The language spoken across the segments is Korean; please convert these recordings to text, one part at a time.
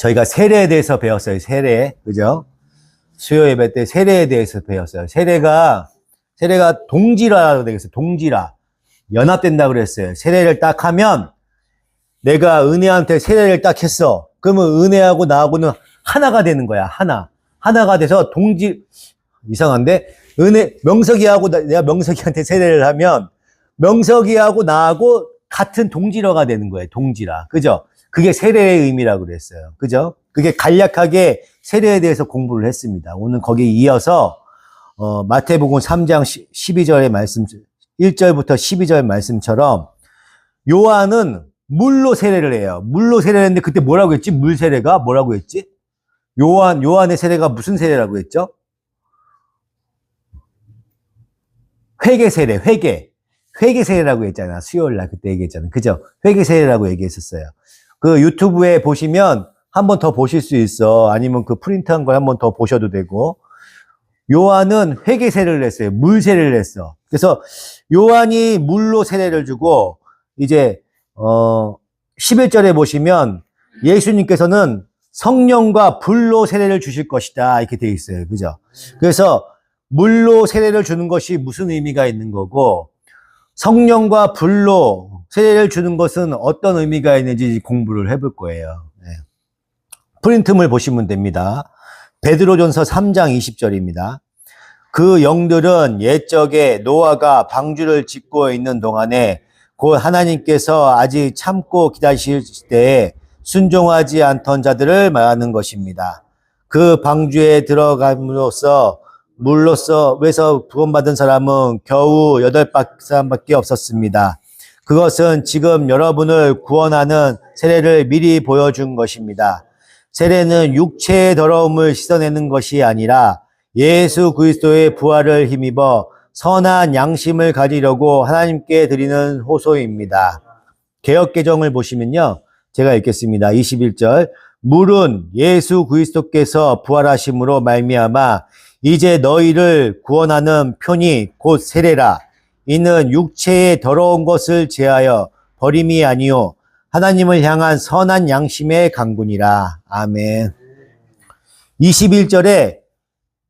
저희가 세례에 대해서 배웠어요. 세례. 그죠? 수요 예배 때 세례에 대해서 배웠어요. 세례가 동질화라고 되겠어요. 동질화. 연합된다 그랬어요. 세례를 딱 하면 내가 은혜한테 세례를 딱 했어. 그러면 은혜하고 나하고는 하나가 되는 거야. 하나가 돼서 이상한데? 내가 명석이한테 세례를 하면 명석이하고 나하고 같은 동질화가 되는 거예요. 동질화. 그죠? 그게 세례의 의미라고 그랬어요. 그죠? 그게 간략하게 세례에 대해서 공부를 했습니다. 오늘 거기에 이어서, 마태복음 3장 12절의 말씀, 1절부터 12절 말씀처럼 요한은 물로 세례를 해요. 물로 세례를 했는데 그때 뭐라고 했지? 물 세례가 뭐라고 했지? 요한의 세례가 무슨 세례라고 했죠? 회개 세례, 회개 세례라고 했잖아. 수요일 날 그때 얘기했잖아. 그죠? 회개 세례라고 얘기했었어요. 그 유튜브에 보시면 한 번 더 보실 수 있어. 아니면 그 프린트한 걸 한 번 더 보셔도 되고. 요한은 회개 세례를 했어요. 물 세례를 했어. 그래서 요한이 물로 세례를 주고 이제 11절에 보시면 예수님께서는 성령과 불로 세례를 주실 것이다. 이렇게 되어 있어요. 그죠? 그래서 물로 세례를 주는 것이 무슨 의미가 있는 거고 성령과 불로 세례를 주는 것은 어떤 의미가 있는지 공부를 해볼 거예요. 네. 프린트물 보시면 됩니다. 베드로전서 3장 20절입니다. 그 영들은 옛적에 노아가 방주를 짓고 있는 동안에 곧 하나님께서 아직 참고 기다리실 때에 순종하지 않던 자들을 말하는 것입니다. 그 방주에 들어감으로써 물로써 외서 구원받은 사람은 겨우 8사람밖에 없었습니다. 그것은 지금 여러분을 구원하는 세례를 미리 보여준 것입니다. 세례는 육체의 더러움을 씻어내는 것이 아니라 예수 그리스도의 부활을 힘입어 선한 양심을 가지려고 하나님께 드리는 호소입니다. 개역개정을 보시면요. 제가 읽겠습니다. 21절. 물은 예수 그리스도께서 부활하심으로 말미암아 이제 너희를 구원하는 표니 곧 세례라. 이는 육체의 더러운 것을 제하여 버림이 아니요 하나님을 향한 선한 양심의 강군이라. 아멘. 21절에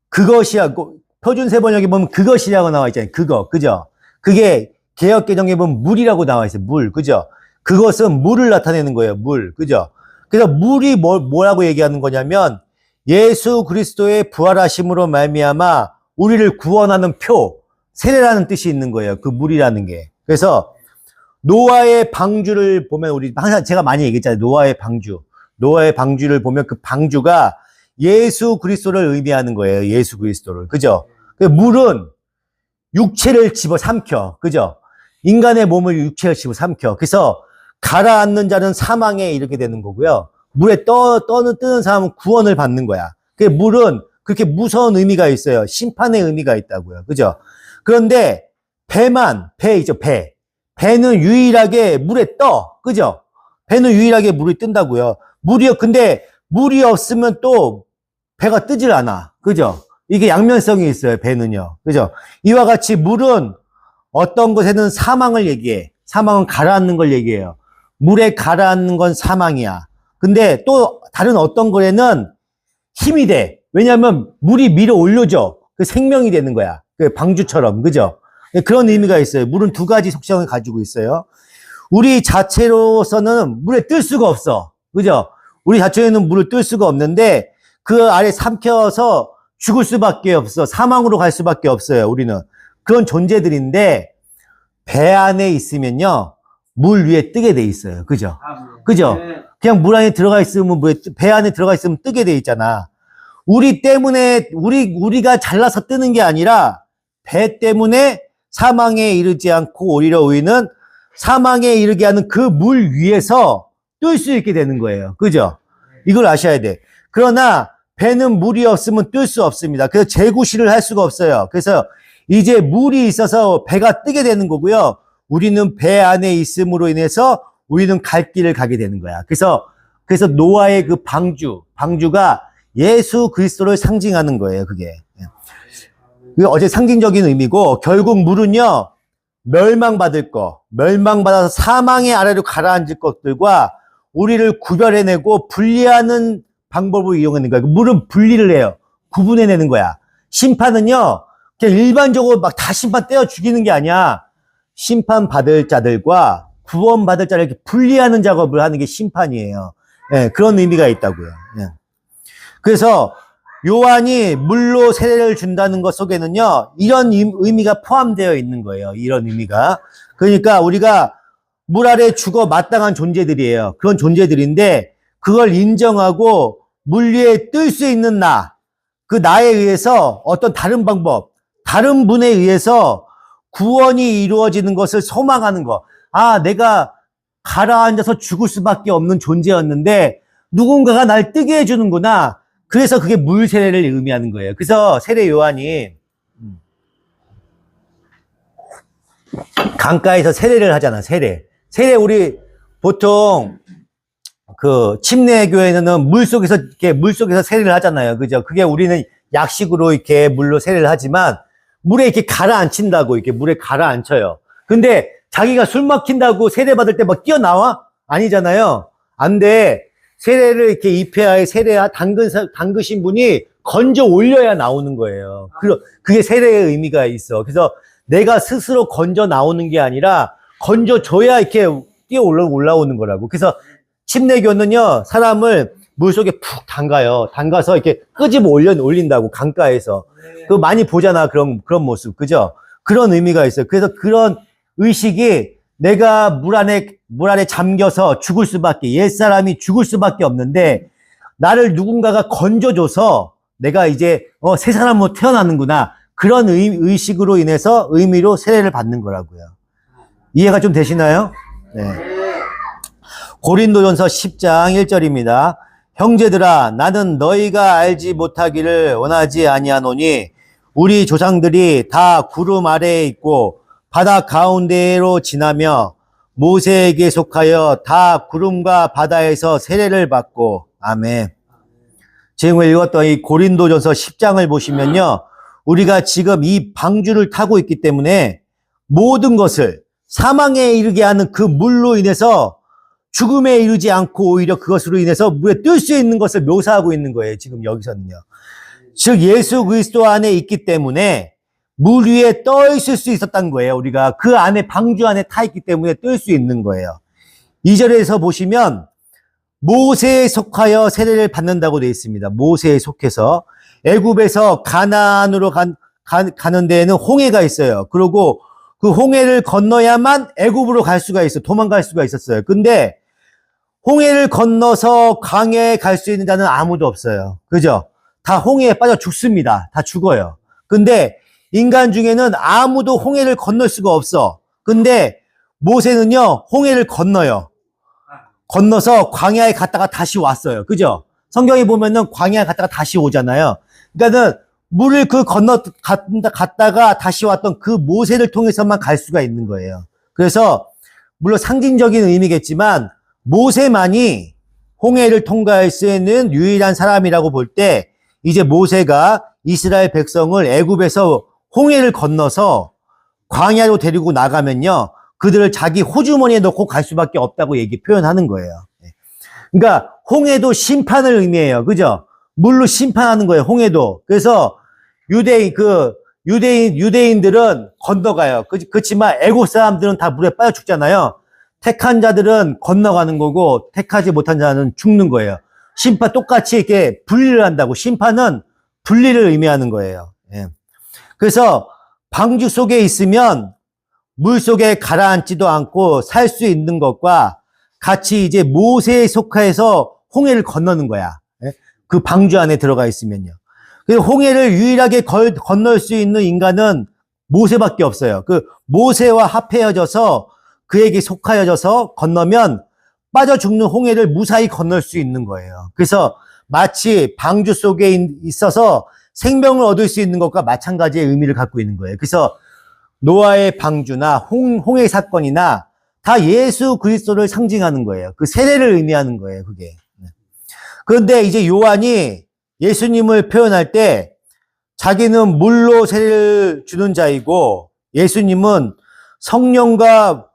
그것이야. 표준세 번역에 보면 그것이라고 나와 있잖아요. 그죠? 그게 개역개정에 보면 물이라고 나와 있어요. 물, 그죠? 그것은 물을 나타내는 거예요. 물, 그죠? 그래서 물이 뭐라고 얘기하는 거냐면 예수 그리스도의 부활하심으로 말미암아 우리를 구원하는 표, 세례라는 뜻이 있는 거예요. 그 물이라는 게. 그래서 노아의 방주를 보면 우리 항상 제가 많이 얘기했잖아요. 노아의 방주를 보면 그 방주가 예수 그리스도를 의미하는 거예요. 예수 그리스도를. 그죠? 물은 육체를 집어삼켜. 그죠? 인간의 몸을 육체를 집어삼켜. 그래서 가라앉는 자는 사망에 이르게 되는 거고요. 물에 뜨는 사람은 구원을 받는 거야. 물은 그렇게 무서운 의미가 있어요. 심판의 의미가 있다고요. 그죠? 그런데 배 있죠, 배. 배는 유일하게 물에 떠. 그죠? 배는 유일하게 물이 뜬다고요. 근데 물이 없으면 또 배가 뜨질 않아. 그죠? 이게 양면성이 있어요, 배는요. 그죠? 이와 같이 물은 어떤 것에는 사망을 얘기해. 사망은 가라앉는 걸 얘기해요. 물에 가라앉는 건 사망이야. 근데 또 다른 어떤 거에는 힘이 돼. 왜냐하면 물이 밀어 올려줘. 그 생명이 되는 거야. 그 방주처럼. 그죠? 그런 의미가 있어요. 물은 두 가지 속성을 가지고 있어요. 우리 자체로서는 물에 뜰 수가 없어. 그죠? 우리 자체에는 물을 뜰 수가 없는데 그 아래 삼켜서 죽을 수밖에 없어. 사망으로 갈 수밖에 없어요. 우리는. 그런 존재들인데 배 안에 있으면요. 물 위에 뜨게 돼 있어요. 그죠? 그죠? 그냥 물 안에 들어가 있으면 배 안에 들어가 있으면 뜨게 돼 있잖아. 우리 때문에 우리가 잘나서 뜨는 게 아니라 배 때문에 사망에 이르지 않고 오히려 우리는 사망에 이르게 하는 그 물 위에서 뜰 수 있게 되는 거예요. 그죠? 이걸 아셔야 돼. 그러나 배는 물이 없으면 뜰 수 없습니다. 그래서 재구시를 할 수가 없어요. 그래서 이제 물이 있어서 배가 뜨게 되는 거고요. 우리는 배 안에 있음으로 인해서 우리는 갈 길을 가게 되는 거야. 그래서 노아의 그 방주가 예수 그리스도를 상징하는 거예요. 그게 어제 상징적인 의미고 결국 물은요 멸망받아서 사망의 아래로 가라앉을 것들과 우리를 구별해내고 분리하는 방법을 이용하는 거야. 물은 분리를 해요. 구분해내는 거야. 심판은요, 그냥 일반적으로 막 다 심판 떼어 죽이는 게 아니야. 심판받을 자들과 구원받을 자를 이렇게 분리하는 작업을 하는 게 심판이에요. 예, 그런 의미가 있다고요. 예. 그래서 요한이 물로 세례를 준다는 것 속에는요, 이런 의미가 포함되어 있는 거예요. 이런 의미가. 그러니까 우리가 물 아래 죽어 마땅한 존재들이에요. 그런 존재들인데, 그걸 인정하고 물 위에 뜰 수 있는 나, 그 나에 의해서 어떤 다른 방법, 다른 분에 의해서 구원이 이루어지는 것을 소망하는 거. 아, 내가 가라앉아서 죽을 수밖에 없는 존재였는데 누군가가 날 뜨게 해주는구나. 그래서 그게 물 세례를 의미하는 거예요. 그래서 세례 요한이 강가에서 세례를 하잖아. 세례 우리 보통 그 침례교회는 물속에서 세례를 하잖아요. 그죠? 그게 우리는 약식으로 이렇게 물로 세례를 하지만 물에 이렇게 가라앉힌다고 이렇게 물에 가라앉혀요. 근데 자기가 술 막힌다고 세례 받을 때 막 뛰어나와? 아니잖아요. 안 돼. 세례를 이렇게 입회하에 담그신 분이 건져 올려야 나오는 거예요. 그게 세례의 의미가 있어. 그래서 내가 스스로 건져 나오는 게 아니라 건져 줘야 이렇게 뛰어 올라오는 거라고. 그래서 침례교는요, 사람을 물속에 푹 담가서 이렇게 끄집어 올린다고, 강가에서. 그거 많이 보잖아, 그런 모습. 그죠? 그런 의미가 있어요. 그래서 그런 의식이 내가 물 안에 잠겨서 죽을 수밖에, 옛사람이 죽을 수밖에 없는데, 나를 누군가가 건져줘서 내가 이제, 새 사람으로 태어나는구나. 그런 의식으로 인해서 의미로 세례를 받는 거라고요. 이해가 좀 되시나요? 네. 고린도전서 10장 1절입니다. 형제들아, 나는 너희가 알지 못하기를 원하지 아니하노니 우리 조상들이 다 구름 아래에 있고 바다 가운데로 지나며 모세에게 속하여 다 구름과 바다에서 세례를 받고. 아멘. 지금 읽었던 이 고린도전서 10장을 보시면요, 우리가 지금 이 방주를 타고 있기 때문에 모든 것을 사망에 이르게 하는 그 물로 인해서 죽음에 이르지 않고 오히려 그것으로 인해서 물에 뜰 수 있는 것을 묘사하고 있는 거예요. 지금 여기서는요. 즉 예수 그리스도 안에 있기 때문에 물 위에 떠 있을 수 있었던 거예요. 우리가 그 안에, 방주 안에 타 있기 때문에 뜰 수 있는 거예요. 2절에서 보시면 모세에 속하여 세례를 받는다고 되어 있습니다. 모세에 속해서 애굽에서 가나안으로 가는 데에는 홍해가 있어요. 그리고 그 홍해를 건너야만 애굽으로 갈 수가 있어요. 도망갈 수가 있었어요. 근데 홍해를 건너서 광야에 갈 수 있는 자는 아무도 없어요. 그죠? 다 홍해에 빠져 죽습니다. 다 죽어요. 근데 인간 중에는 아무도 홍해를 건널 수가 없어. 근데 모세는요, 홍해를 건너요. 건너서 광야에 갔다가 다시 왔어요. 그죠? 성경에 보면은 광야에 갔다가 다시 오잖아요. 그러니까는 물을 갔다가 다시 왔던 그 모세를 통해서만 갈 수가 있는 거예요. 그래서 물론 상징적인 의미겠지만 모세만이 홍해를 통과할 수 있는 유일한 사람이라고 볼 때, 이제 모세가 이스라엘 백성을 애굽에서 홍해를 건너서 광야로 데리고 나가면요, 그들을 자기 호주머니에 넣고 갈 수밖에 없다고 표현하는 거예요. 그러니까 홍해도 심판을 의미해요. 그죠? 물로 심판하는 거예요, 홍해도. 그래서 유대인들은 건너가요. 그렇지만 애국 사람들은 다 물에 빠져 죽잖아요. 택한 자들은 건너가는 거고 택하지 못한 자는 죽는 거예요. 심판 똑같이 이렇게 분리를 한다고. 심판은 분리를 의미하는 거예요. 예. 그래서 방주 속에 있으면 물 속에 가라앉지도 않고 살 수 있는 것과 같이 이제 모세에 속해서 홍해를 건너는 거야. 예? 그 방주 안에 들어가 있으면요. 그래서 홍해를 유일하게 건널 수 있는 인간은 모세밖에 없어요. 그 모세와 합해져서 그에게 속하여져서 건너면 빠져 죽는 홍해를 무사히 건널 수 있는 거예요. 그래서 마치 방주 속에 있어서 생명을 얻을 수 있는 것과 마찬가지의 의미를 갖고 있는 거예요. 그래서 노아의 방주나 홍해 사건이나 다 예수 그리스도를 상징하는 거예요. 그 세례를 의미하는 거예요, 그게. 그런데 이제 요한이 예수님을 표현할 때 자기는 물로 세례를 주는 자이고 예수님은 성령과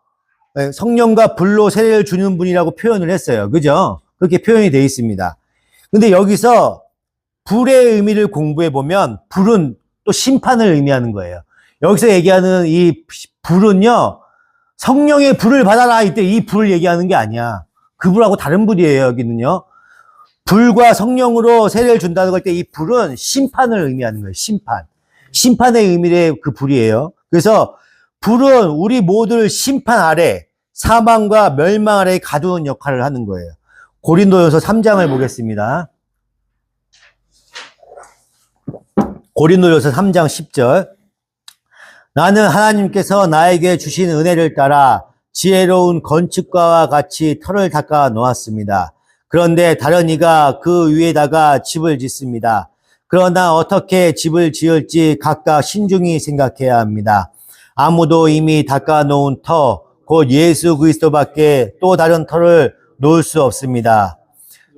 성령과 불로 세례를 주는 분이라고 표현을 했어요. 그죠? 그렇게 표현이 되어 있습니다. 근데 여기서 불의 의미를 공부해 보면 불은 또 심판을 의미하는 거예요. 여기서 얘기하는 이 불은요, 성령의 불을 받아라 이때 이 불을 얘기하는 게 아니야. 그 불하고 다른 불이에요. 여기는요. 불과 성령으로 세례를 준다는 걸 때 이 불은 심판을 의미하는 거예요. 심판. 심판의 의미의 그 불이에요. 그래서 불은 우리 모두를 심판 아래, 사망과 멸망 아래 가두는 역할을 하는 거예요. 고린도전서 3장을 보겠습니다. 고린도전서 3장 10절. 나는 하나님께서 나에게 주신 은혜를 따라 지혜로운 건축가와 같이 터를 닦아 놓았습니다. 그런데 다른 이가 그 위에다가 집을 짓습니다. 그러나 어떻게 집을 지을지 각각 신중히 생각해야 합니다. 아무도 이미 닦아 놓은 터, 곧 예수 그리스도밖에 또 다른 터를 놓을 수 없습니다.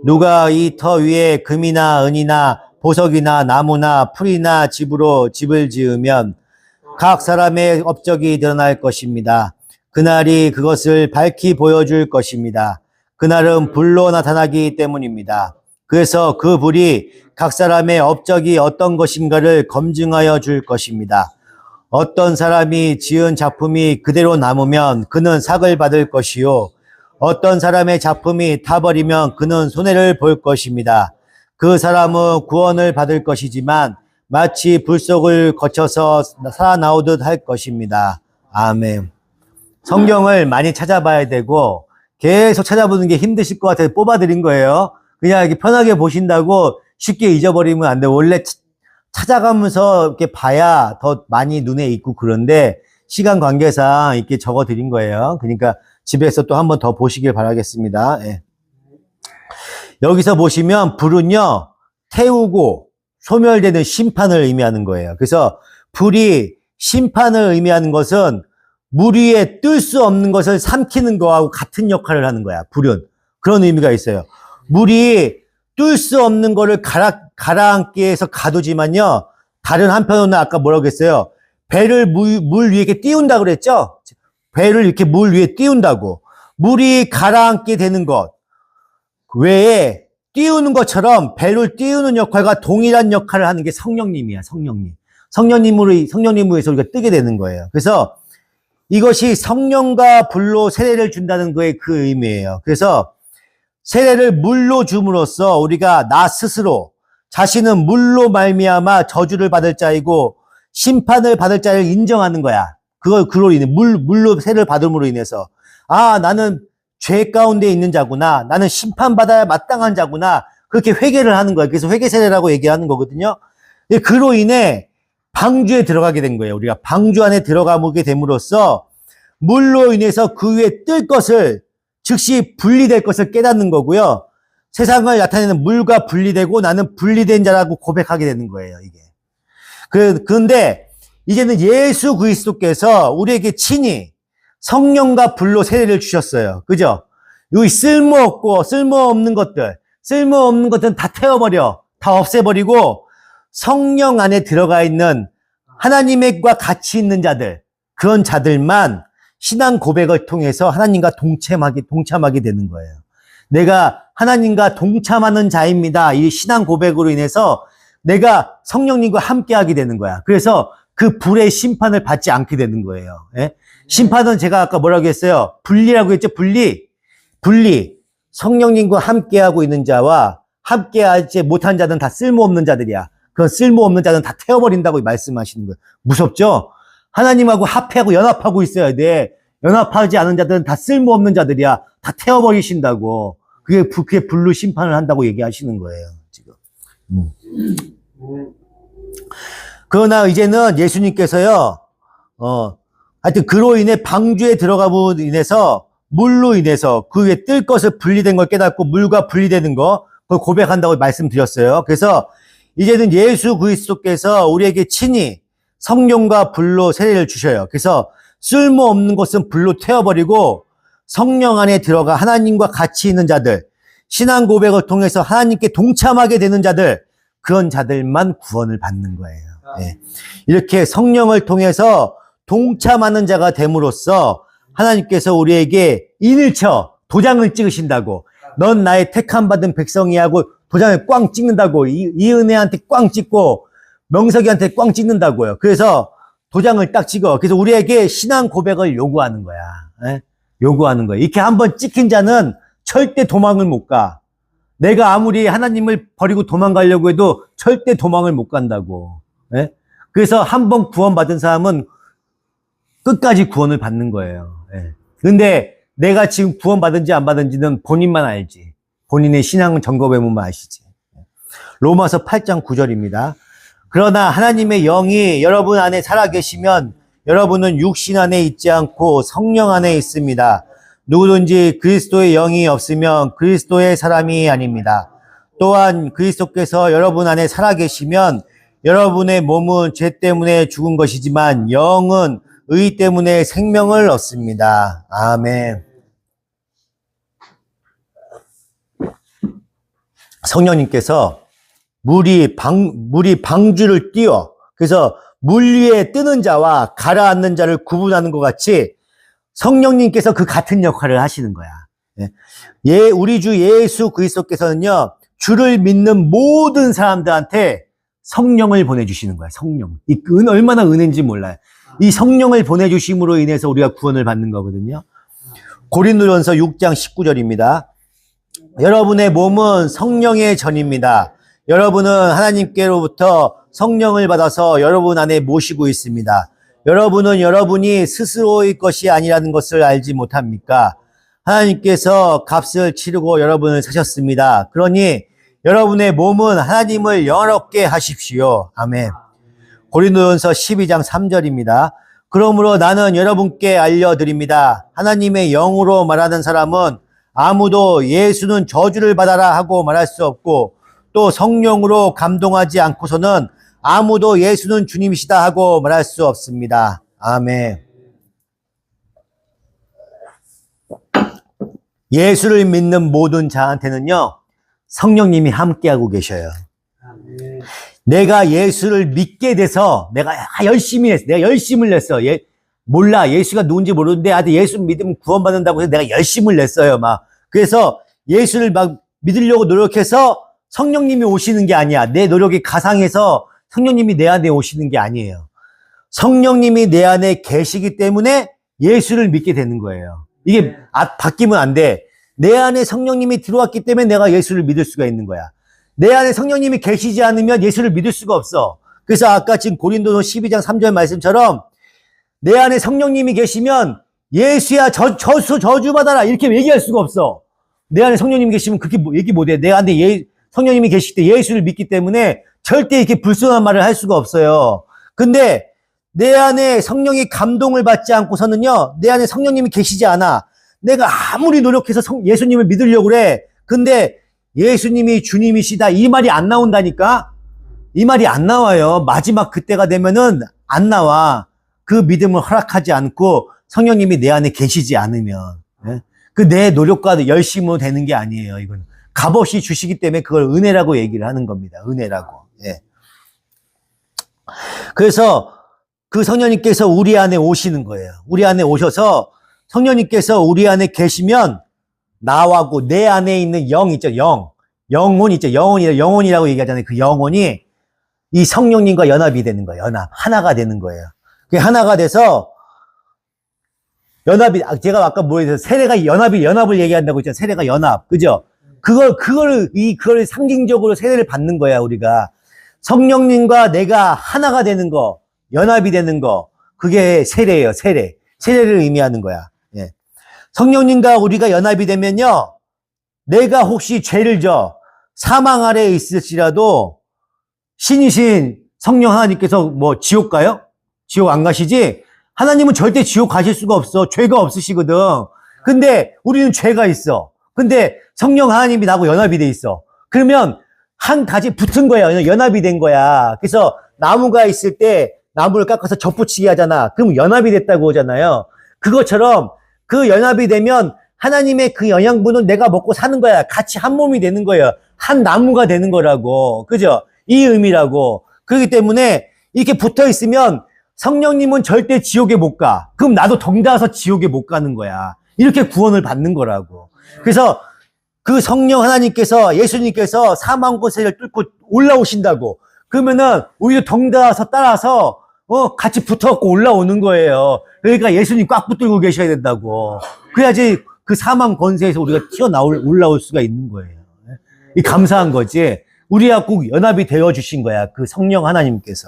누가 이 터 위에 금이나 은이나 보석이나 나무나 풀이나 집으로 집을 지으면 각 사람의 업적이 드러날 것입니다. 그날이 그것을 밝히 보여줄 것입니다. 그날은 불로 나타나기 때문입니다. 그래서 그 불이 각 사람의 업적이 어떤 것인가를 검증하여 줄 것입니다. 어떤 사람이 지은 작품이 그대로 남으면 그는 상을 받을 것이요. 어떤 사람의 작품이 타버리면 그는 손해를 볼 것입니다. 그 사람은 구원을 받을 것이지만 마치 불 속을 거쳐서 살아나오듯 할 것입니다. 아멘. 성경을 많이 찾아봐야 되고 계속 찾아보는 게 힘드실 것 같아서 뽑아드린 거예요. 그냥 이렇게 편하게 보신다고 쉽게 잊어버리면 안 돼요. 원래 찾아가면서 이렇게 봐야 더 많이 눈에 익고 그런데 시간 관계상 이렇게 적어드린 거예요. 그러니까 집에서 또 한 번 더 보시길 바라겠습니다. 예. 여기서 보시면 불은요, 태우고 소멸되는 심판을 의미하는 거예요. 그래서 불이 심판을 의미하는 것은 물 위에 뜰 수 없는 것을 삼키는 거하고 같은 역할을 하는 거야. 불은. 그런 의미가 있어요. 물이 뜰 수 없는 거를 가라앉게 해서 가두지만요. 다른 한편으로는 아까 뭐라고 했어요? 배를 물 위에 이렇게 띄운다고 그랬죠? 배를 이렇게 물 위에 띄운다고. 물이 가라앉게 되는 것 외에 띄우는 것처럼 배를 띄우는 역할과 동일한 역할을 하는 게 성령님이야. 성령님. 성령님으로 해서 우리가 뜨게 되는 거예요. 그래서 이것이 성령과 불로 세례를 준다는 거의 그 의미예요. 그래서 세례를 물로 줌으로써 우리가 나 스스로 자신은 물로 말미암아 저주를 받을 자이고 심판을 받을 자를 인정하는 거야. 그로 인해 물로 세례를 받음으로 인해서 나는 죄 가운데 있는 자구나. 나는 심판받아야 마땅한 자구나. 그렇게 회개를 하는 거야. 그래서 회개 세례라고 얘기하는 거거든요. 그로 인해 방주에 들어가게 된 거예요. 우리가 방주 안에 들어가게 됨으로써 물로 인해서 그 위에 뜰 것을 즉시 분리될 것을 깨닫는 거고요. 세상을 나타내는 물과 분리되고 나는 분리된 자라고 고백하게 되는 거예요. 이게. 그런데 이제는 예수 그리스도께서 우리에게 친히 성령과 불로 세례를 주셨어요. 그죠? 여기 쓸모없는 것들은 다 태워버려. 다 없애버리고 성령 안에 들어가 있는 하나님과 같이 있는 자들, 그런 자들만 신앙 고백을 통해서 하나님과 동참하게 되는 거예요. 내가 하나님과 동참하는 자입니다. 이 신앙 고백으로 인해서 내가 성령님과 함께하게 되는 거야. 그래서 그 불의 심판을 받지 않게 되는 거예요. 예? 심판은 제가 아까 뭐라고 했어요? 분리라고 했죠? 분리. 성령님과 함께하고 있는 자와 함께하지 못한 자들은 다 쓸모없는 자들이야. 그런 쓸모없는 자들은 다 태워버린다고 말씀하시는 거예요. 무섭죠? 하나님하고 합해하고 연합하고 있어야 돼. 연합하지 않은 자들은 다 쓸모없는 자들이야. 다 그게 불로 심판을 한다고 얘기하시는 거예요, 지금. 그러나 이제는 예수님께서요, 하여튼 그로 인해 방주에 들어감으로 인해서 물로 인해서 그 위에 뜰 것을 분리된 걸 깨닫고 물과 분리되는 거, 그걸 고백한다고 말씀드렸어요. 그래서 이제는 예수 그리스도께서 우리에게 친히 성령과 불로 세례를 주셔요. 그래서 쓸모없는 것은 불로 태워버리고 성령 안에 들어가 하나님과 같이 있는 자들, 신앙 고백을 통해서 하나님께 동참하게 되는 자들, 그런 자들만 구원을 받는 거예요. 네. 이렇게 성령을 통해서 동참하는 자가 됨으로써 하나님께서 우리에게 인을 쳐 도장을 찍으신다고. 넌 나의 택함 받은 백성이야 하고 도장을 꽝 찍는다고. 이은혜한테 꽝 찍고 명석이한테 꽝 찍는다고요. 그래서 도장을 딱 찍어. 그래서 우리에게 신앙 고백을 요구하는 거야. 예? 요구하는 거야. 이렇게 한번 찍힌 자는 절대 도망을 못 가. 내가 아무리 하나님을 버리고 도망가려고 해도 절대 도망을 못 간다고. 예? 그래서 한번 구원받은 사람은 끝까지 구원을 받는 거예요. 예. 근데 내가 지금 구원받은지 안 받은지는 본인만 알지. 본인의 신앙 점검해보면 아시지. 로마서 8장 9절입니다. 그러나 하나님의 영이 여러분 안에 살아계시면 여러분은 육신 안에 있지 않고 성령 안에 있습니다. 누구든지 그리스도의 영이 없으면 그리스도의 사람이 아닙니다. 또한 그리스도께서 여러분 안에 살아계시면 여러분의 몸은 죄 때문에 죽은 것이지만 영은 의 때문에 생명을 얻습니다. 아멘. 성령님께서 물이 방주를 띄워, 그래서 물 위에 뜨는 자와 가라앉는 자를 구분하는 것 같이 성령님께서 그 같은 역할을 하시는 거야. 예, 우리 주 예수 그리스도께서는요, 주를 믿는 모든 사람들한테 성령을 보내주시는 거야. 성령. 이 얼마나 은혜인지 몰라요. 이 성령을 보내주심으로 인해서 우리가 구원을 받는 거거든요. 고린도전서 6장 19절입니다. 여러분의 몸은 성령의 전입니다. 여러분은 하나님께로부터 성령을 받아서 여러분 안에 모시고 있습니다. 여러분은 여러분이 스스로의 것이 아니라는 것을 알지 못합니까? 하나님께서 값을 치르고 여러분을 사셨습니다. 그러니 여러분의 몸은 하나님을 영화롭게 하십시오. 아멘. 고린도전서 12장 3절입니다. 그러므로 나는 여러분께 알려드립니다. 하나님의 영으로 말하는 사람은 아무도 예수는 저주를 받아라 하고 말할 수 없고 또 성령으로 감동하지 않고서는 아무도 예수는 주님이시다 하고 말할 수 없습니다. 아멘. 예수를 믿는 모든 자한테는요, 성령님이 함께하고 계셔요. 아멘. 내가 예수를 믿게 돼서 내가 열심히 했어. 내가 열심을 냈어. 몰라. 예수가 누군지 모르는데 아직 예수 믿으면 구원받는다고 해서 내가 열심을 냈어요. 그래서 예수를 막 믿으려고 노력해서 성령님이 오시는 게 아니야. 내 노력이 가상해서 성령님이 내 안에 오시는 게 아니에요. 성령님이 내 안에 계시기 때문에 예수를 믿게 되는 거예요. 이게 바뀌면 안 돼. 내 안에 성령님이 들어왔기 때문에 내가 예수를 믿을 수가 있는 거야. 내 안에 성령님이 계시지 않으면 예수를 믿을 수가 없어. 그래서 아까 지금 고린도서 12장 3절 말씀처럼 내 안에 성령님이 계시면 예수야 저주받아라 이렇게 얘기할 수가 없어. 내 안에 성령님이 계시면 그렇게 얘기 못해. 내 안에 성령님이 계실 때 예수를 믿기 때문에 절대 이렇게 불순한 말을 할 수가 없어요. 근데 내 안에 성령의 감동을 받지 않고서는요, 내 안에 성령님이 계시지 않아. 내가 아무리 노력해서 예수님을 믿으려고 그래. 근데 예수님이 주님이시다 이 말이 안 나온다니까. 이 말이 안 나와요. 마지막 그때가 되면은 안 나와. 그 믿음을 허락하지 않고 성령님이 내 안에 계시지 않으면. 그 내 노력과 열심으로 되는 게 아니에요. 이건 값없이 주시기 때문에 그걸 은혜라고 얘기를 하는 겁니다. 은혜라고. 예. 그래서 그 성령님께서 우리 안에 오시는 거예요. 우리 안에 오셔서 성령님께서 우리 안에 계시면 나하고 내 안에 있는 영 있죠. 영혼 있죠. 영혼이라고 얘기하잖아요. 그 영혼이 이 성령님과 연합이 되는 거예요. 하나가 되는 거예요. 그게 하나가 돼서 연합이, 제가 아까 뭐예요? 세례가 연합을 얘기한다고 했잖아요. 세례가 연합. 그죠? 그걸 상징적으로 세례를 받는 거야, 우리가. 성령님과 내가 하나가 되는 거, 연합이 되는 거, 그게 세례예요, 세례. 세례를 의미하는 거야. 예. 성령님과 우리가 연합이 되면요, 내가 혹시 죄를 사망 아래에 있을지라도 신이신 성령 하나님께서 지옥 가요? 지옥 안 가시지? 하나님은 절대 지옥 가실 수가 없어. 죄가 없으시거든. 근데 우리는 죄가 있어. 근데 성령 하나님이 나하고 연합이 돼 있어. 그러면 한 가지 붙은 거야. 연합이 된 거야. 그래서 나무가 있을 때 나무를 깎아서 접붙이게 하잖아. 그럼 연합이 됐다고 하잖아요. 그것처럼 그 연합이 되면 하나님의 그 영양분은 내가 먹고 사는 거야. 같이 한 몸이 되는 거예요. 한 나무가 되는 거라고. 그죠? 이 의미라고. 그렇기 때문에 이렇게 붙어 있으면 성령님은 절대 지옥에 못 가. 그럼 나도 덩달아서 지옥에 못 가는 거야. 이렇게 구원을 받는 거라고. 그래서 그 성령 하나님께서, 예수님께서 사망 권세를 뚫고 올라오신다고. 그러면은 우리도 덩달아서 따라서 같이 붙어갖고 올라오는 거예요. 그러니까 예수님 꽉 붙들고 계셔야 된다고. 그래야지 그 사망 권세에서 우리가 올라올 수가 있는 거예요. 이 감사한 거지. 우리와 꼭 연합이 되어 주신 거야. 그 성령 하나님께서.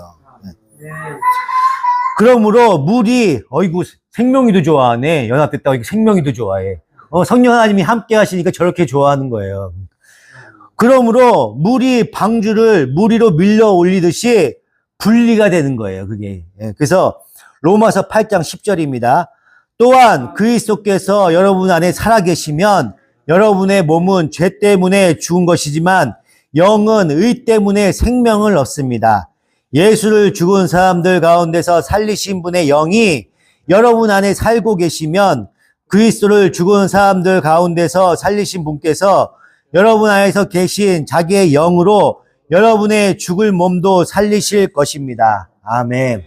그러므로 물이, 어이구, 생명이도 좋아하네. 연합됐다고 생명이도 좋아해. 성령 하나님이 함께 하시니까 저렇게 좋아하는 거예요. 그러므로 물이 방주를 무리로 밀려 올리듯이 분리가 되는 거예요, 그게. 그래서 로마서 8장 10절입니다. 또한 그리스도께서 여러분 안에 살아계시면 여러분의 몸은 죄 때문에 죽은 것이지만 영은 의 때문에 생명을 얻습니다. 예수를 죽은 사람들 가운데서 살리신 분의 영이 여러분 안에 살고 계시면 그리스도를 죽은 사람들 가운데서 살리신 분께서 여러분 안에서 계신 자기의 영으로 여러분의 죽을 몸도 살리실 것입니다. 아멘.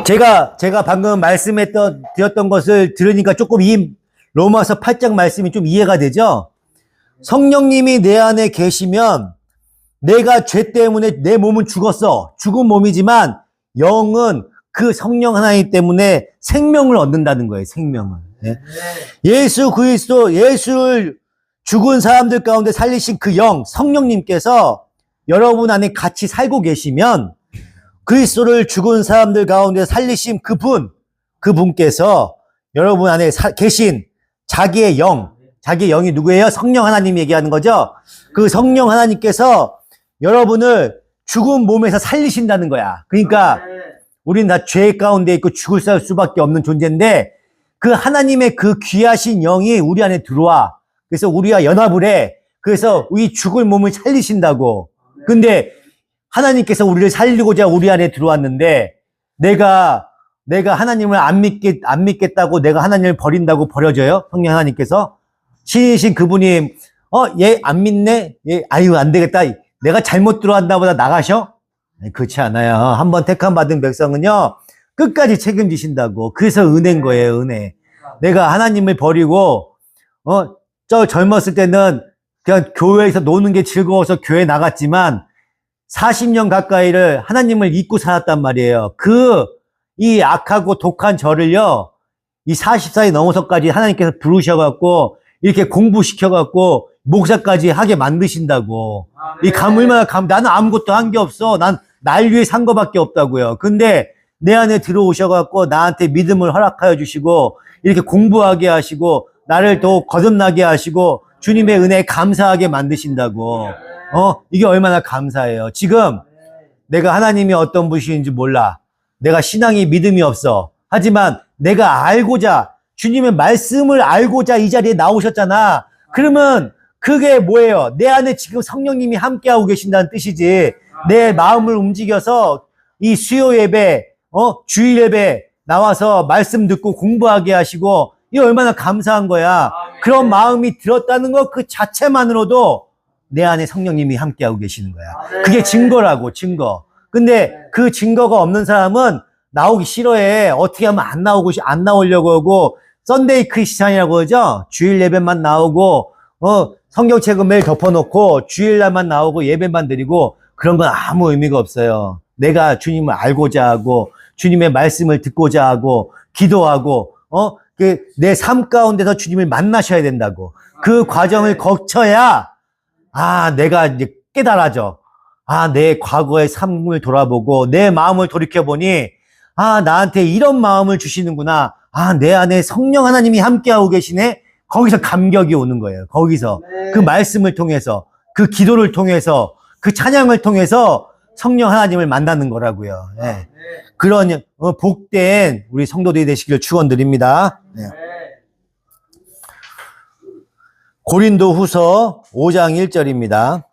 제가 방금 드렸던 것을 들으니까 조금 이 로마서 8장 말씀이 좀 이해가 되죠? 성령님이 내 안에 계시면 내가 죄 때문에 내 몸은 죽었어. 죽은 몸이지만 영은 그 성령 하나님 때문에 생명을 얻는다는 거예요. 생명을. 예수 그리스도, 예수를 죽은 사람들 가운데 살리신 그 영, 성령님께서 여러분 안에 같이 살고 계시면 그리스도를 죽은 사람들 가운데 살리신 그분께서 여러분 안에 계신 자기의 영이 누구예요? 성령 하나님 얘기하는 거죠? 그 성령 하나님께서 여러분을 죽은 몸에서 살리신다는 거야. 그러니까 우리는 다 죄 가운데 있고 죽을 수밖에 없는 존재인데 그 하나님의 그 귀하신 영이 우리 안에 들어와. 그래서 우리와 연합을 해. 그래서 우리 죽을 몸을 살리신다고. 근데 하나님께서 우리를 살리고자 우리 안에 들어왔는데 내가 하나님을 안 믿겠다고 내가 하나님을 버린다고 버려져요? 성령 하나님께서? 신이신 그분이 얘 안 믿네? 아유 안 되겠다. 내가 잘못 들어왔나 보다 나가셔? 그렇지 않아요. 한번 택함 받은 백성은요 끝까지 책임지신다고. 그래서 은혜인 거예요. 은혜. 내가 하나님을 버리고 저 젊었을 때는 그냥 교회에서 노는 게 즐거워서 교회 나갔지만 40년 가까이를 하나님을 잊고 살았단 말이에요. 이 악하고 독한 저를요, 이 40살이 넘어서까지 하나님께서 부르셔갖고, 이렇게 공부시켜갖고, 목사까지 하게 만드신다고. 이 얼마나 나는 아무것도 한 게 없어. 난 날 위해 산 거밖에 없다고요. 근데 내 안에 들어오셔갖고, 나한테 믿음을 허락하여 주시고, 이렇게 공부하게 하시고, 나를 더 거듭나게 하시고, 주님의 은혜에 감사하게 만드신다고. 이게 얼마나 감사해요. 지금 내가 하나님이 어떤 분이신지 몰라. 내가 신앙이 믿음이 없어. 하지만 내가 주님의 말씀을 알고자 이 자리에 나오셨잖아. 그러면 그게 뭐예요? 내 안에 지금 성령님이 함께하고 계신다는 뜻이지. 내 마음을 움직여서 이 수요 예배, 주일 예배 나와서 말씀 듣고 공부하게 하시고, 이게 얼마나 감사한 거야. 그런 마음이 들었다는 것 그 자체만으로도 내 안에 성령님이 함께하고 계시는 거야. 그게 증거라고, 증거. 근데 그 증거가 없는 사람은 나오기 싫어해. 어떻게 하면 안 나오려고 하고, 썬데이 크리스찬이라고 그러죠? 주일 예배만 나오고, 성경책은 매일 덮어놓고, 주일날만 나오고, 예배만 드리고, 그런 건 아무 의미가 없어요. 내가 주님을 알고자 하고, 주님의 말씀을 듣고자 하고, 기도하고, 내 삶 가운데서 주님을 만나셔야 된다고. 그 과정을 거쳐야, 내가 이제 깨달아져. 내 과거의 삶을 돌아보고, 내 마음을 돌이켜보니, 나한테 이런 마음을 주시는구나. 내 안에 성령 하나님이 함께하고 계시네? 거기서 감격이 오는 거예요. 거기서. 그 말씀을 통해서, 그 기도를 통해서, 그 찬양을 통해서 성령 하나님을 만나는 거라고요. 네. 그런, 복된 우리 성도들이 되시기를 축원드립니다. 네. 고린도 후서 5장 1절입니다.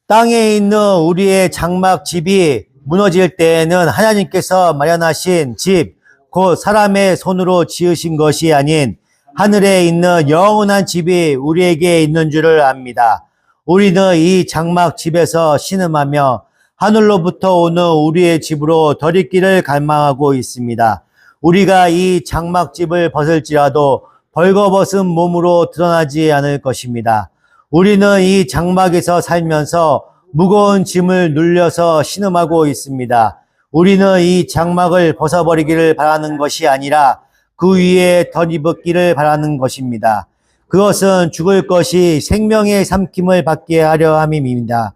땅에 있는 우리의 장막 집이 무너질 때에는 하나님께서 마련하신 집, 곧 사람의 손으로 지으신 것이 아닌 하늘에 있는 영원한 집이 우리에게 있는 줄을 압니다. 우리는 이 장막 집에서 신음하며 하늘로부터 오는 우리의 집으로 덜익기를 갈망하고 있습니다. 우리가 이 장막집을 벗을지라도 벌거벗은 몸으로 드러나지 않을 것입니다. 우리는 이 장막에서 살면서 무거운 짐을 눌려서 신음하고 있습니다. 우리는 이 장막을 벗어버리기를 바라는 것이 아니라 그 위에 덧입기를 바라는 것입니다. 그것은 죽을 것이 생명의 삼킴을 받게 하려 함입니다.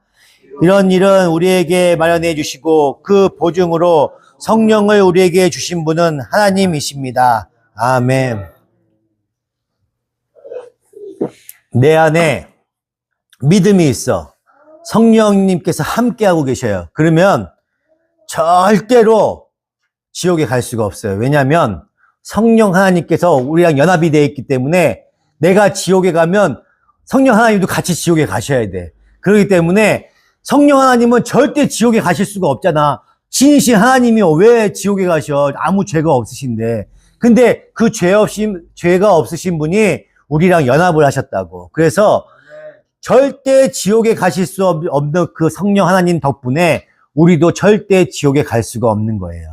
이런 일은 우리에게 마련해 주시고 그 보증으로 성령을 우리에게 주신 분은 하나님이십니다. 아멘. 내 안에 믿음이 있어. 성령님께서 함께하고 계셔요. 그러면 절대로 지옥에 갈 수가 없어요. 왜냐하면 성령 하나님께서 우리랑 연합이 되어 있기 때문에 내가 지옥에 가면 성령 하나님도 같이 지옥에 가셔야 돼. 그렇기 때문에 성령 하나님은 절대 지옥에 가실 수가 없잖아. 신이신 하나님이 왜 지옥에 가셔? 아무 죄가 없으신데. 근데 그 죄가 없으신 분이 우리랑 연합을 하셨다고. 그래서 절대 지옥에 가실 수 없는 그 성령 하나님 덕분에 우리도 절대 지옥에 갈 수가 없는 거예요.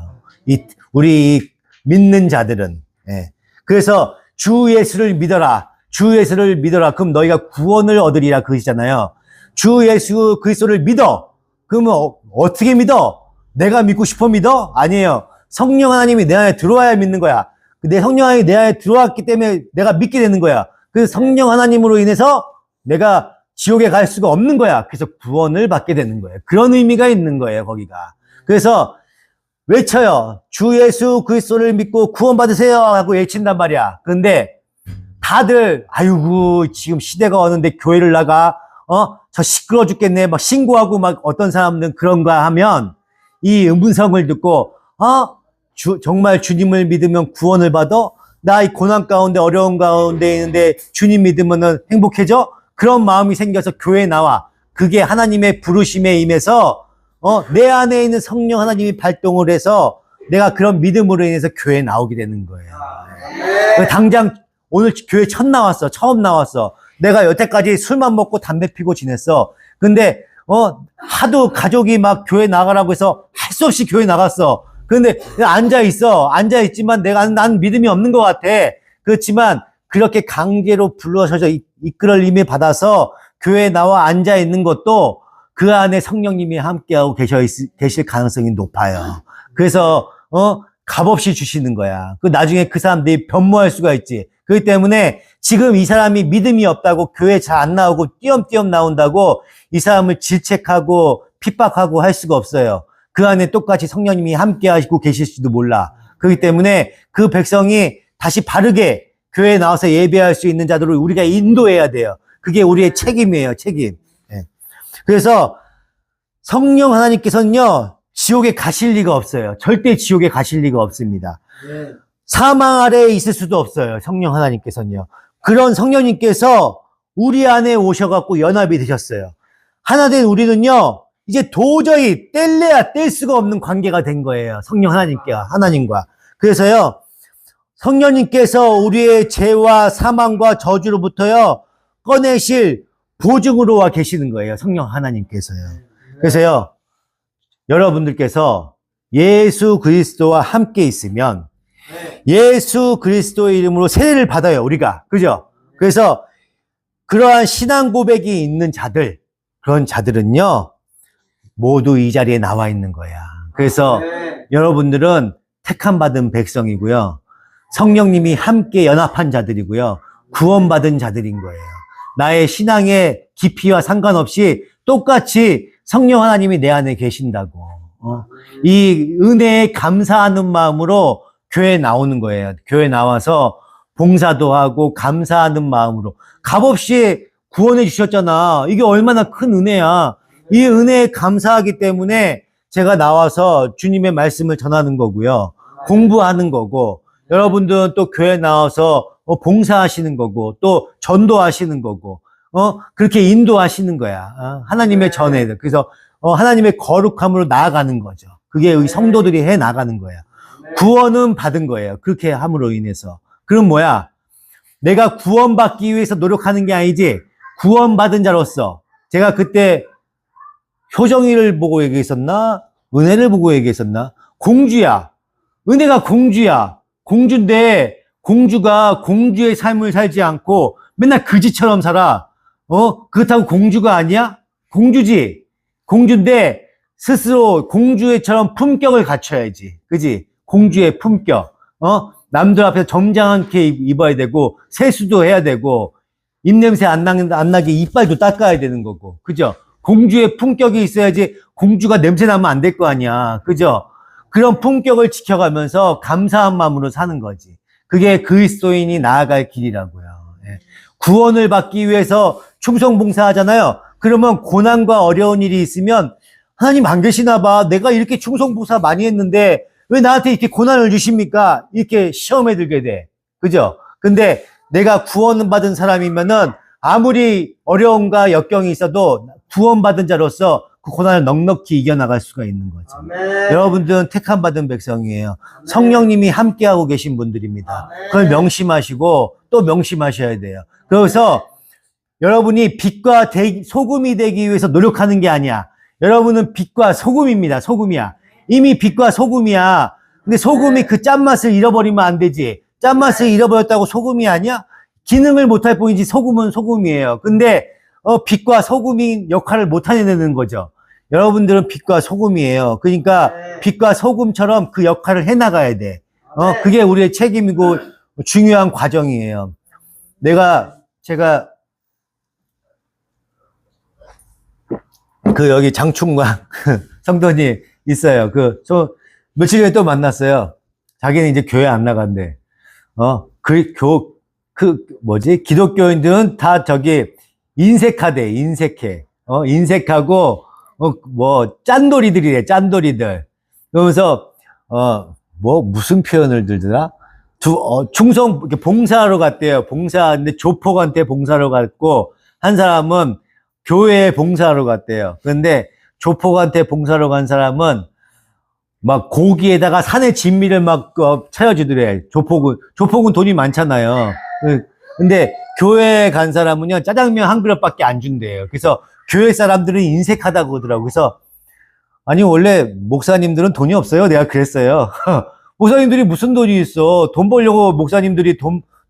우리 믿는 자들은. 예. 그래서 주 예수를 믿어라. 주 예수를 믿어라. 그럼 너희가 구원을 얻으리라 그러시잖아요. 주 예수 그리스도를 믿어. 그러면 어떻게 믿어? 내가 믿고 싶어 믿어? 아니에요. 성령 하나님이 내 안에 들어와야 믿는 거야. 내 성령 하나님이 내 안에 들어왔기 때문에 내가 믿게 되는 거야. 그래서 성령 하나님으로 인해서 내가 지옥에 갈 수가 없는 거야. 그래서 구원을 받게 되는 거예요. 그런 의미가 있는 거예요, 거기가. 그래서 외쳐요. 주 예수 그리스도를 믿고 구원 받으세요 하고 외친단 말이야. 그런데 다들 아이고 지금 시대가 어는데 교회를 나가 저 시끄러워 죽겠네 막 신고하고 막 어떤 사람들은 그런가 하면 이 음성을 듣고 정말 주님을 믿으면 구원을 받아? 나 이 고난 가운데 어려운 가운데 있는데 주님 믿으면 행복해져? 그런 마음이 생겨서 교회에 나와. 그게 하나님의 부르심에 임해서 내 안에 있는 성령 하나님이 발동을 해서 내가 그런 믿음으로 인해서 교회에 나오게 되는 거예요. 당장 오늘 교회 처음 나왔어. 내가 여태까지 술만 먹고 담배 피고 지냈어. 근데 하도 가족이 막 교회 나가라고 해서 할 수 없이 교회 나갔어. 근데 앉아있지만 난 믿음이 없는 것 같아. 그렇지만 그렇게 강제로 불러서서 이끌림을 받아서 교회에 나와 앉아있는 것도 그 안에 성령님이 함께하고 계실 가능성이 높아요. 그래서 값없이 주시는 거야. 나중에 그 사람들이 변모할 수가 있지. 그렇기 때문에 지금 이 사람이 믿음이 없다고 교회 잘 안 나오고 띄엄띄엄 나온다고 이 사람을 질책하고 핍박하고 할 수가 없어요. 그 안에 똑같이 성령님이 함께 하시고 계실지도 몰라. 그렇기 때문에 그 백성이 다시 바르게 교회에 나와서 예배할 수 있는 자들을 우리가 인도해야 돼요. 그게 우리의 책임이에요, 책임. 네. 그래서 성령 하나님께서는요, 지옥에 가실 리가 없어요. 절대 지옥에 가실 리가 없습니다. 네. 사망 아래에 있을 수도 없어요. 성령 하나님께서는요. 그런 성령님께서 우리 안에 오셔갖고 연합이 되셨어요. 하나 된 우리는요, 이제 도저히 뗄래야 뗄 수가 없는 관계가 된 거예요. 성령 하나님과. 그래서요, 성령님께서 우리의 죄와 사망과 저주로부터요, 꺼내실 보증으로 와 계시는 거예요. 성령 하나님께서요. 그래서요, 여러분들께서 예수 그리스도와 함께 있으면 예수 그리스도의 이름으로 세례를 받아요, 우리가. 그죠? 그래서 그러한 신앙 고백이 있는 자들, 그런 자들은요, 모두 이 자리에 나와 있는 거야. 그래서 여러분들은 택함받은 백성이고요. 성령님이 함께 연합한 자들이고요. 구원받은 자들인 거예요. 나의 신앙의 깊이와 상관없이 똑같이 성령 하나님이 내 안에 계신다고. 이 은혜에 감사하는 마음으로 교회에 나오는 거예요. 교회에 나와서 봉사도 하고 감사하는 마음으로. 값없이 구원해 주셨잖아. 이게 얼마나 큰 은혜야. 이 은혜에 감사하기 때문에 제가 나와서 주님의 말씀을 전하는 거고요. 공부하는 거고, 여러분들은 또 교회 나와서 봉사하시는 거고, 또 전도하시는 거고, 그렇게 인도하시는 거야. 하나님의 전에. 그래서 하나님의 거룩함으로 나아가는 거죠. 그게 우리 성도들이 해 나가는 거야. 구원은 받은 거예요. 그렇게 함으로 인해서. 그럼 뭐야? 내가 구원받기 위해서 노력하는 게 아니지. 구원받은 자로서. 제가 그때 효정이를 보고 얘기했었나? 은혜를 보고 얘기했었나? 공주야. 은혜가 공주야. 공주인데 공주가 공주의 삶을 살지 않고 맨날 그지처럼 살아. 그렇다고 공주가 아니야? 공주지. 공주인데 스스로 공주처럼 품격을 갖춰야지. 그지? 공주의 품격. 남들 앞에서 점잖게 입어야 되고 세수도 해야 되고 입냄새 안 나게 이빨도 닦아야 되는 거고. 그죠? 공주의 품격이 있어야지 공주가 냄새 나면 안 될 거 아니야. 그죠? 그런 품격을 지켜가면서 감사한 마음으로 사는 거지. 그게 그리스도인이 나아갈 길이라고요. 예. 구원을 받기 위해서 충성봉사하잖아요. 그러면 고난과 어려운 일이 있으면 하나님 안 계시나 봐. 내가 이렇게 충성봉사 많이 했는데 왜 나한테 이렇게 고난을 주십니까? 이렇게 시험에 들게 돼. 그죠? 근데 내가 구원받은 사람이면은 아무리 어려움과 역경이 있어도 구원받은 자로서 그 고난을 넉넉히 이겨나갈 수가 있는 거죠. 아멘. 여러분들은 택함받은 백성이에요. 아멘. 성령님이 함께하고 계신 분들입니다. 아멘. 그걸 명심하시고 또 명심하셔야 돼요. 그래서 여러분이 빛과 소금이 되기 위해서 노력하는 게 아니야. 여러분은 빛과 소금입니다. 소금이야. 이미 빛과 소금이야. 근데 소금이 그 짠맛을 잃어버리면 안 되지. 짠맛을 잃어버렸다고 소금이 아니야? 기능을 못할 뿐이지 소금은 소금이에요. 근데 빛과 소금이 역할을 못 해내는 거죠. 여러분들은 빛과 소금이에요. 그러니까 빛과 소금처럼 그 역할을 해나가야 돼. 그게 우리의 책임이고 중요한 과정이에요. 제가 여기 장충광 성도님 있어요. 며칠 전에 또 만났어요. 자기는 이제 교회 안 나간대. 기독교인들은 다 인색하대, 인색해. 인색하고, 짠돌이들이래, 짠돌이들. 그러면서, 무슨 표현을 들더라? 이렇게 봉사하러 갔대요. 근데 조폭한테 봉사하러 갔고, 한 사람은 교회에 봉사하러 갔대요. 그런데 조폭한테 봉사하러 간 사람은 막 고기에다가 산의 진미를 막 차려주더래. 조폭은 돈이 많잖아요. 근데 교회에 간 사람은요, 짜장면 한 그릇밖에 안 준대요. 그래서 교회 사람들은 인색하다고 그러더라고요. 그래서, 아니, 원래 목사님들은 돈이 없어요. 내가 그랬어요. 목사님들이 무슨 돈이 있어. 돈 벌려고 목사님들이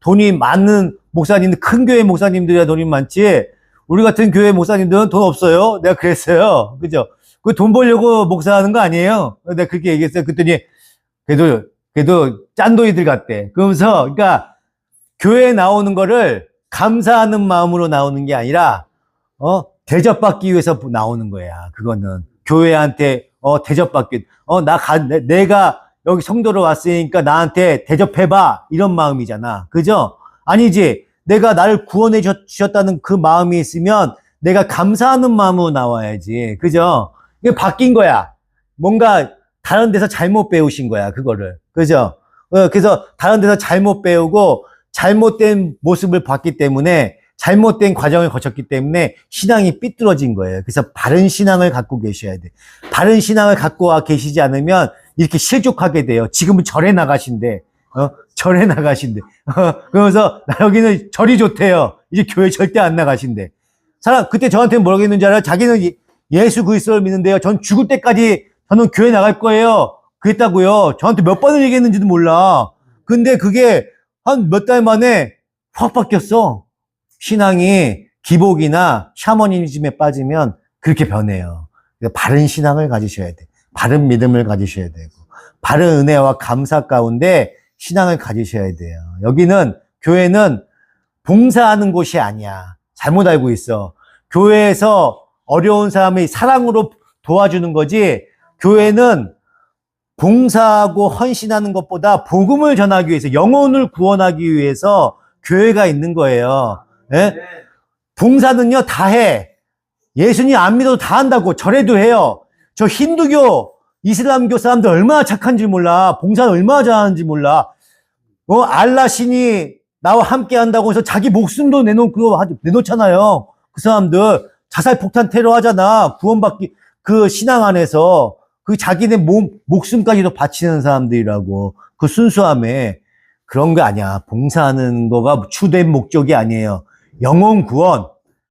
돈이 많은 목사님들, 큰 교회 목사님들이야 돈이 많지. 우리 같은 교회 목사님들은 돈 없어요. 내가 그랬어요. 그죠? 그 돈 벌려고 목사하는 거 아니에요. 내가 그렇게 얘기했어요. 그랬더니, 그래도 짠돌이들 같대. 그러면서, 그러니까, 교회에 나오는 거를 감사하는 마음으로 나오는 게 아니라, 대접받기 위해서 나오는 거야. 그거는. 교회한테, 대접받기, 내가 여기 성도로 왔으니까 나한테 대접해봐. 이런 마음이잖아. 그죠? 아니지. 내가 나를 구원해 주셨다는 그 마음이 있으면 내가 감사하는 마음으로 나와야지. 그죠? 이게 바뀐 거야. 뭔가 다른 데서 잘못 배우신 거야. 그거를. 그죠? 그래서 다른 데서 잘못 배우고 잘못된 모습을 봤기 때문에 잘못된 과정을 거쳤기 때문에 신앙이 삐뚤어진 거예요. 그래서 바른 신앙을 갖고 계셔야 돼. 바른 신앙을 갖고 계시지 않으면 이렇게 실족하게 돼요. 지금은 절에 나가신대. 절에 나가신대. 그러면서 여기는 절이 좋대요. 이제 교회 절대 안 나가신대. 그때 저한테 뭐라고 했는지 알아요? 자기는 예수 그리스도를 믿는데요. 전 죽을 때까지 저는 교회 나갈 거예요. 그랬다고요. 저한테 몇 번을 얘기했는지도 몰라. 근데 그게 한 몇 달 만에 확 바뀌었어. 신앙이 기복이나 샤머니즘에 빠지면 그렇게 변해요. 바른 신앙을 가지셔야 돼. 바른 믿음을 가지셔야 되고, 바른 은혜와 감사 가운데 신앙을 가지셔야 돼요. 교회는 봉사하는 곳이 아니야. 잘못 알고 있어. 교회에서 어려운 사람이 사랑으로 도와주는 거지, 교회는 봉사하고 헌신하는 것보다 복음을 전하기 위해서, 영혼을 구원하기 위해서 교회가 있는 거예요. 예? 봉사는요, 다 해. 예수님 안 믿어도 다 한다고. 절에도 해요. 저 힌두교, 이슬람교 사람들 얼마나 착한지 몰라. 봉사는 얼마나 잘하는지 몰라. 알라 신이 나와 함께 한다고 해서 자기 목숨도 내놓잖아요. 그 사람들. 자살 폭탄 테러 하잖아. 구원받기, 그 신앙 안에서. 그 자기네 목숨까지도 바치는 사람들이라고. 그 순수함에. 그런 거 아니야. 봉사하는 거가 주된 목적이 아니에요. 영혼 구원.